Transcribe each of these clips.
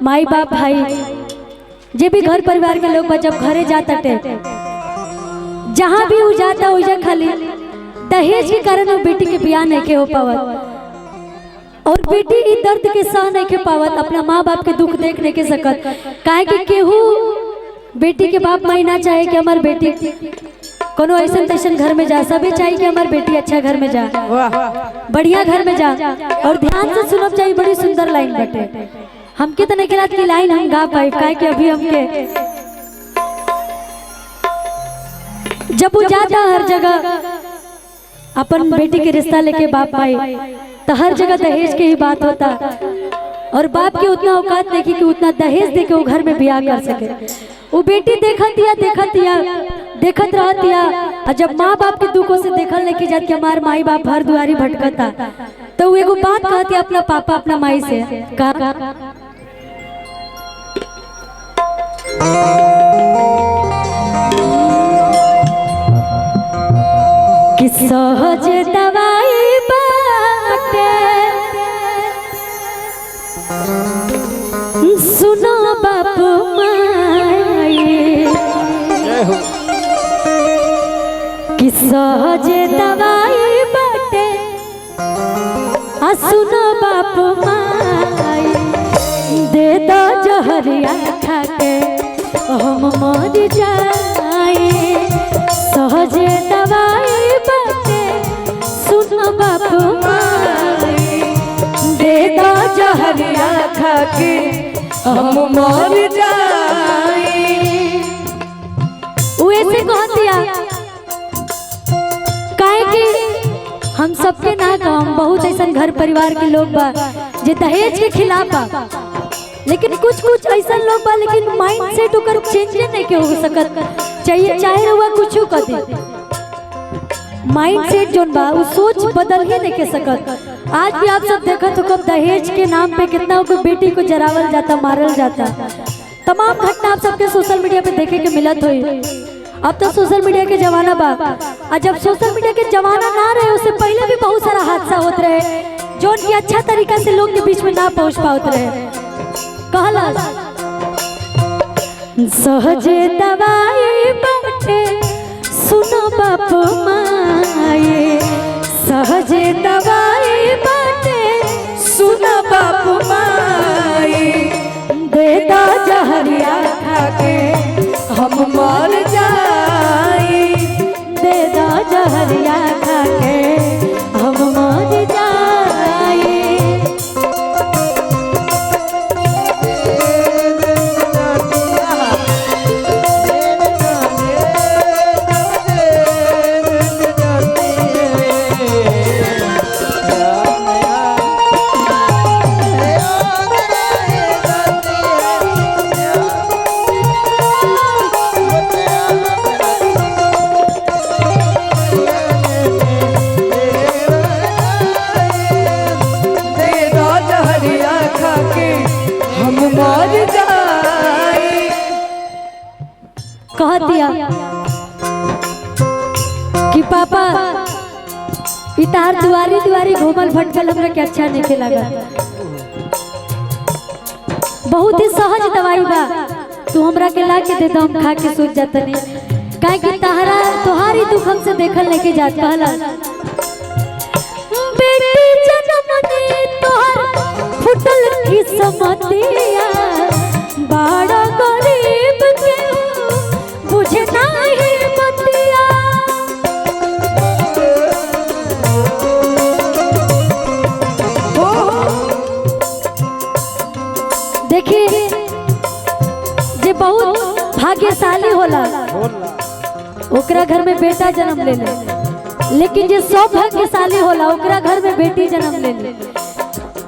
माई बाप भाई जे भी घर परिवार के लोग जब घरे जाता जहाँ भी वो जाता उजा खाली दहेज के कारण वो बेटी के ब्याह नहीं के हो पावत और बेटी ई दर्द के सह नहीं के पावत, अपना माँ बाप के दुख देख नहीं के सकत। काहे कि केहू बेटी के बाप माई ना चाहे कि हमार बेटी कोनो ऐसा तैसन घर में जा, सभी चाहिए कि हमार बेटी अच्छा घर में जा, बढ़िया घर में जा। और ध्यान से सुनब चाहिए, बड़ी सुंदर लाइन बटे। हमके तो नहीं खिलात की लाइन हम गा पाए, काहे कि अभी हमके जब वो जाता हर जगह अपन बेटी के रिश्ता लेके बाप भाई तो हर जगह दहेज के ही बात होता और बाप के उतना औकात नहीं कि उतना दहेज दे के वो घर में ब्याह कर सके। वो बेटी देखत रहतिया और जब माँ बाप के दुखों से देखल नहीं की जाती हमार माई बाप हर दुआरी भटकता तो वो एगो बात कहती अपना पापा अपना माई से कि सहज दवाई बाटे सुनो बाप माई कि सहज दवाई बाटे सुनो बाप माई दे दो जहरिया खाके हम मर जाए। सहज दवाई बाटे सुनो बाप माई दे दो जहरिया खाके हम मर जाए। वो ऐसे कहतिया काहे कि हम सबके ना काम बहुत ऐसा घर परिवार के लोग बा जे दहेज के खिलाफ बा, लेकिन कुछ ऐसा लोग बा लेकिन माइंड सेट ओकर चेंज नहीं के हो सकत, चाहिए चाहे हुआ कुछ कर दे माइंड सेट जोन बा वो सोच बदल ही नहीं के सकत। आज भी आप सब देखत हो कब दहेज के नाम पे कितना को बेटी को जरावल जाता, मारल जाता, तमाम घटना आप सबके सोशल मीडिया पे देखे के मिलत हुई। अब तो सोशल मीडिया के जमाना बा और जब सोशल मीडिया के जमाना ना रहे उससे पहले भी बहुत सारा हादसा होते रहे जो उनकी अच्छा तरीका से लोग के बीच में ना पहुंच पाते रहे। कहला सहज दवाई बाटे सुनो बाप माई सहज दवाई बाटे सुनो बाप माई दे दो जहरिया खाके हम मर जाए। दे दो जहरिया खाके हम मर जाए। कह दिया कि पापा इतार दुआरी दुआरी घूमल भटकल हमरा के अच्छा नहीं लगा, बहुत ही सहज दवाई बा तू हमरा के ला के दे दो हम खा के सोच जातनी। काहे कि तहरा तोहारी दुख हमसे देखल नहीं के जात। कहला बेटी जन्म ने तोहर फुटल किस्मतिया बड़ा गरीब के बुझे नाही बतिया। देखिए जे बहुत भाग्यशाली होला ओकरा घर में बेटा जन्म ले ले, लेकिन जे सौभाग्यशाली होला ओकरा घर में बेटी जन्म ले ले।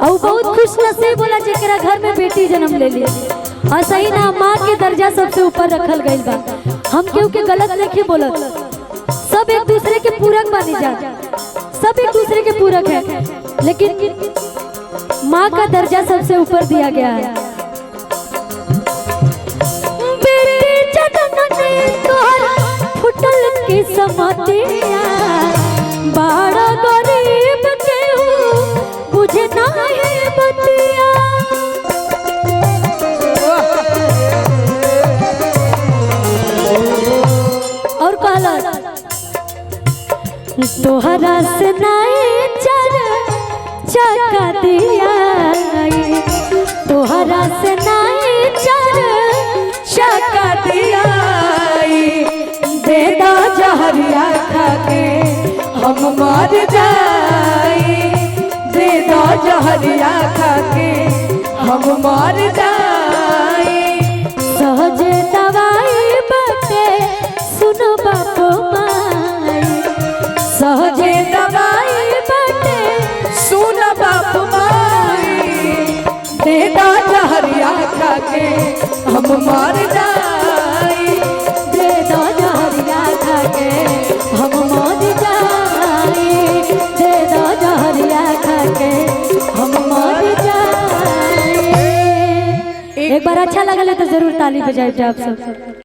और बहुत खुश नसीब होला जेकरा घर में बेटी जन्म ले ली। और सही ना माँ के दर्जा सबसे ऊपर रखल गई बा। हम केहू के गलत नहीं बोलत, सब एक दूसरे के पूरक बनी जा, सब एक दूसरे के पूरक है, लेकिन माँ का दर्जा सबसे ऊपर दिया गया है। बेटी जन्म ने तोहर फुटल किस्मतिया बड़ा गरीब केहू बुझे नाही बतिया। तोहरा से नहीं चका दिया, तोहरा से नहीं चका दिया। दे दो जहरिया खा के हम मर जाई, दे दो जहरिया खा के हम मर जाई। सहज दवाई बाटे सुनो बापो माई, सहज दवाई बाटे सुन बाप माई, दे दो जहरिया खा के हम मर जाई, दे दो जहरिया खा के हम मर जाई, दे दो जहरिया खा के हम मर जाई। एक बार अच्छा लगा तो जरूर ताली बजाइए आप सब।